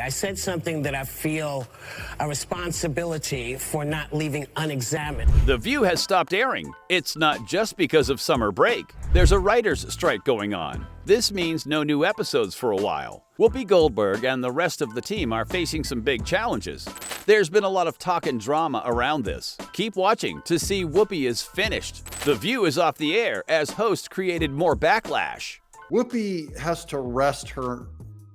I said something that I feel a responsibility for not leaving unexamined. The View has stopped airing. It's not just because of summer break. There's a writer's strike going on. This means no new episodes for a while. Whoopi Goldberg and the rest of the team are facing some big challenges. There's been a lot of talk and drama around this. Keep watching to see Whoopi is finished. The View is off the air as host created more backlash. Whoopi has to rest her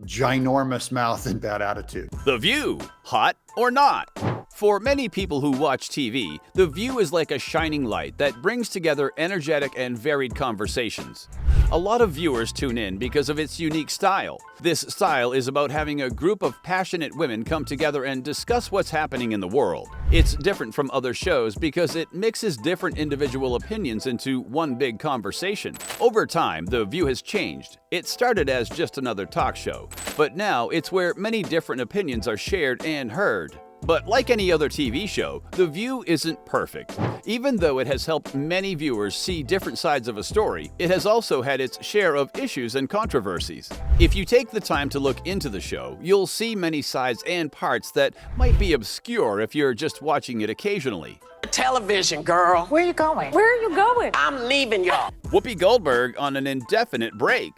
ginormous mouth and bad attitude. The View, hot or not? For many people who watch TV, The View is like a shining light that brings together energetic and varied conversations. A lot of viewers tune in because of its unique style. This style is about having a group of passionate women come together and discuss what's happening in the world. It's different from other shows because it mixes different individual opinions into one big conversation. Over time, The View has changed. It started as just another talk show, but now it's where many different opinions are shared and heard. But like any other TV show, The View isn't perfect. Even though it has helped many viewers see different sides of a story, it has also had its share of issues and controversies. If you take the time to look into the show, you'll see many sides and parts that might be obscure if you're just watching it occasionally. Television, girl. Where are you going? Where are you going? I'm leaving y'all. Whoopi Goldberg on an indefinite break.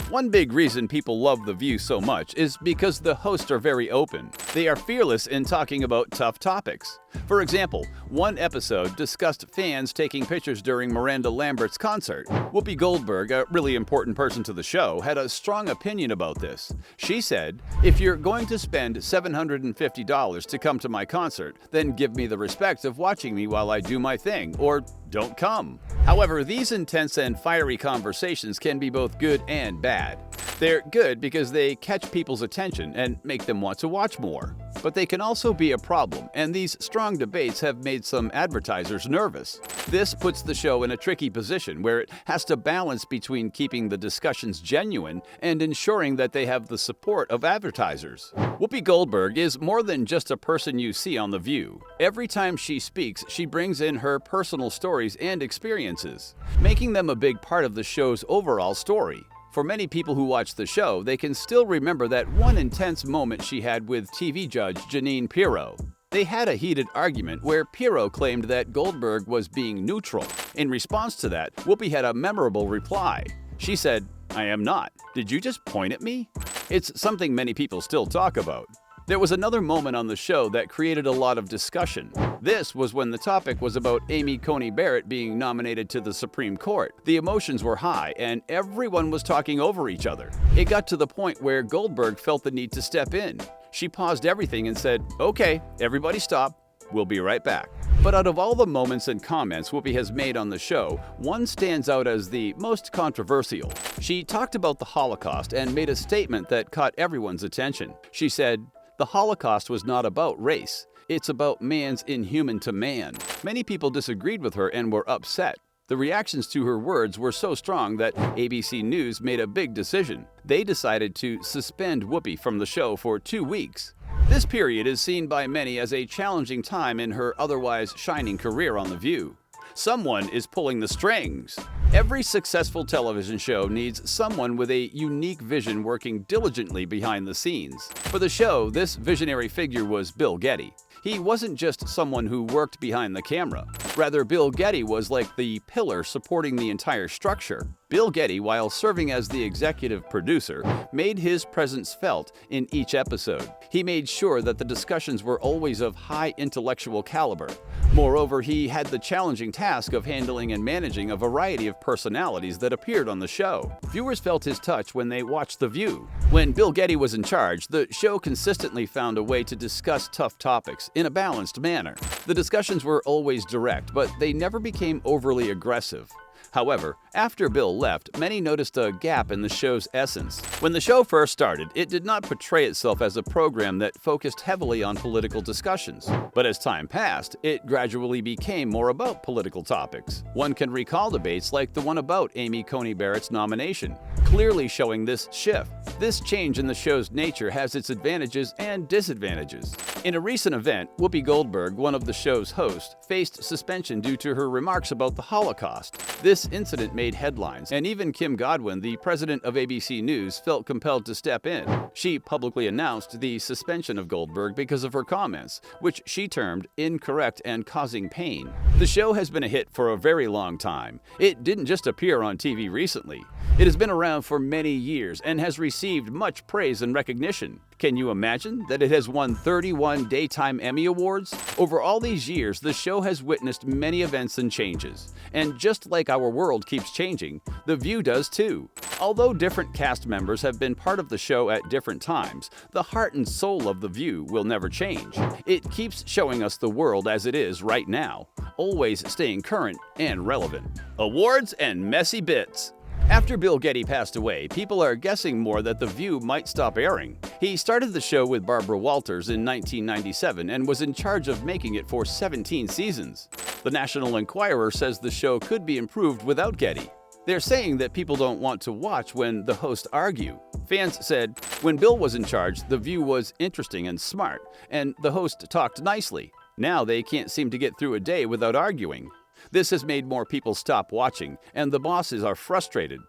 One big reason people love The View so much is because the hosts are very open. They are fearless in talking about tough topics. For example, one episode discussed fans taking pictures during Miranda Lambert's concert. Whoopi Goldberg, a really important person to the show, had a strong opinion about this. She said, "If you're going to spend $750 to come to my concert, then give me the respect of watching me while I do my thing, or don't come." However, these intense and fiery conversations can be both good and bad. They're good because they catch people's attention and make them want to watch more. But they can also be a problem, and these strong debates have made some advertisers nervous. This puts the show in a tricky position where it has to balance between keeping the discussions genuine and ensuring that they have the support of advertisers. Whoopi Goldberg is more than just a person you see on The View. Every time she speaks, she brings in her personal stories and experiences, making them a big part of the show's overall story. For many people who watch the show, they can still remember that one intense moment she had with TV judge Jeanine Pirro. They had a heated argument where Pirro claimed that Goldberg was being neutral. In response to that, Whoopi had a memorable reply. She said, "I am not. Did you just point at me?" It's something many people still talk about. There was another moment on the show that created a lot of discussion. This was when the topic was about Amy Coney Barrett being nominated to the Supreme Court. The emotions were high, and everyone was talking over each other. It got to the point where Goldberg felt the need to step in. She paused everything and said, "Okay, everybody stop. We'll be right back." But out of all the moments and comments Whoopi has made on the show, one stands out as the most controversial. She talked about the Holocaust and made a statement that caught everyone's attention. She said, "The Holocaust was not about race. It's about man's inhuman to man." Many people disagreed with her and were upset. The reactions to her words were so strong that ABC News made a big decision. They decided to suspend Whoopi from the show for 2 weeks. This period is seen by many as a challenging time in her otherwise shining career on The View. Someone is pulling the strings. Every successful television show needs someone with a unique vision working diligently behind the scenes. For the show, this visionary figure was Bill Getty. He wasn't just someone who worked behind the camera. Rather, Bill Getty was like the pillar supporting the entire structure. Bill Getty, while serving as the executive producer, made his presence felt in each episode. He made sure that the discussions were always of high intellectual caliber. Moreover, he had the challenging task of handling and managing a variety of personalities that appeared on the show. Viewers felt his touch when they watched The View. When Bill Getty was in charge, the show consistently found a way to discuss tough topics in a balanced manner. The discussions were always direct, but they never became overly aggressive. However, after Bill left, many noticed a gap in the show's essence. When the show first started, it did not portray itself as a program that focused heavily on political discussions. But as time passed, it gradually became more about political topics. One can recall debates like the one about Amy Coney Barrett's nomination, clearly showing this shift. This change in the show's nature has its advantages and disadvantages. In a recent event, Whoopi Goldberg, one of the show's hosts, faced suspension due to her remarks about the Holocaust. This This incident made headlines, and even Kim Godwin, the president of ABC News, felt compelled to step in. She publicly announced the suspension of Goldberg because of her comments, which she termed incorrect and causing pain. The show has been a hit for a very long time. It didn't just appear on TV recently. It has been around for many years and has received much praise and recognition. Can you imagine that it has won 31 Daytime Emmy Awards? Over all these years, the show has witnessed many events and changes. And just like our world keeps changing, The View does too. Although different cast members have been part of the show at different times, the heart and soul of The View will never change. It keeps showing us the world as it is right now, always staying current and relevant. Awards and messy bits. After Bill Getty passed away, people are guessing more that The View might stop airing. He started the show with Barbara Walters in 1997 and was in charge of making it for 17 seasons. The National Enquirer says the show could be improved without Getty. They're saying that people don't want to watch when the hosts argue. Fans said, when Bill was in charge, The View was interesting and smart, and the host talked nicely. Now they can't seem to get through a day without arguing. This has made more people stop watching, and the bosses are frustrated.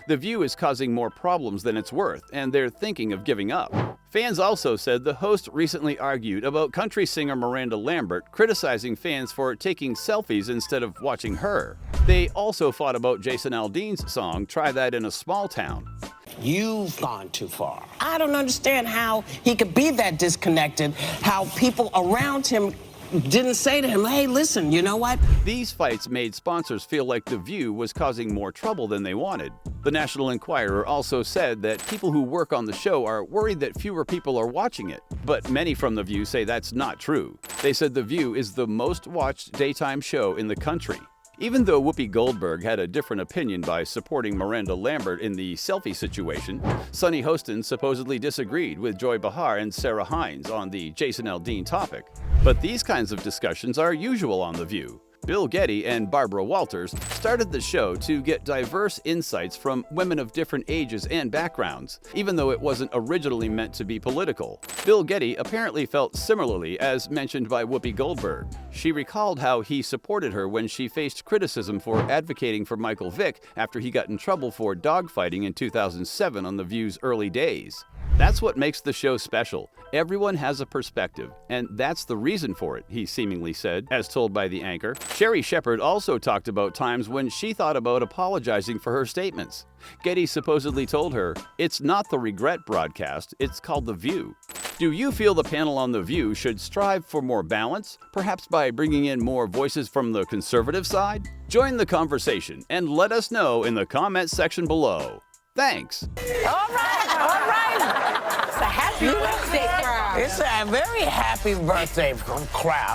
The View is causing more problems than it's worth, and they're thinking of giving up. Fans also said the host recently argued about country singer Miranda Lambert criticizing fans for taking selfies instead of watching her. They also fought about Jason Aldean's song, Try That in a Small Town. You've gone too far. I don't understand how he could be that disconnected, how people around him didn't say to him, hey, listen, you know what? These fights made sponsors feel like The View was causing more trouble than they wanted. The National Enquirer also said that people who work on the show are worried that fewer people are watching it. But many from The View say that's not true. They said The View is the most watched daytime show in the country. Even though Whoopi Goldberg had a different opinion by supporting Miranda Lambert in the selfie situation, Sunny Hostin supposedly disagreed with Joy Behar and Sarah Hines on the Jason Aldean topic. But these kinds of discussions are usual on The View. Bill Getty and Barbara Walters started the show to get diverse insights from women of different ages and backgrounds, even though it wasn't originally meant to be political. Bill Getty apparently felt similarly, as mentioned by Whoopi Goldberg. She recalled how he supported her when she faced criticism for advocating for Michael Vick after he got in trouble for dogfighting in 2007 on The View's early days. That's what makes the show special. Everyone has a perspective, and that's the reason for it, he seemingly said, as told by the anchor. Sherry Shepherd also talked about times when she thought about apologizing for her statements. Getty supposedly told her, it's not the regret broadcast, it's called The View. Do you feel the panel on The View should strive for more balance, perhaps by bringing in more voices from the conservative side? Join the conversation and let us know in the comments section below. Thanks. All right, all right. It's a happy birthday crowd. It's a very happy birthday crowd.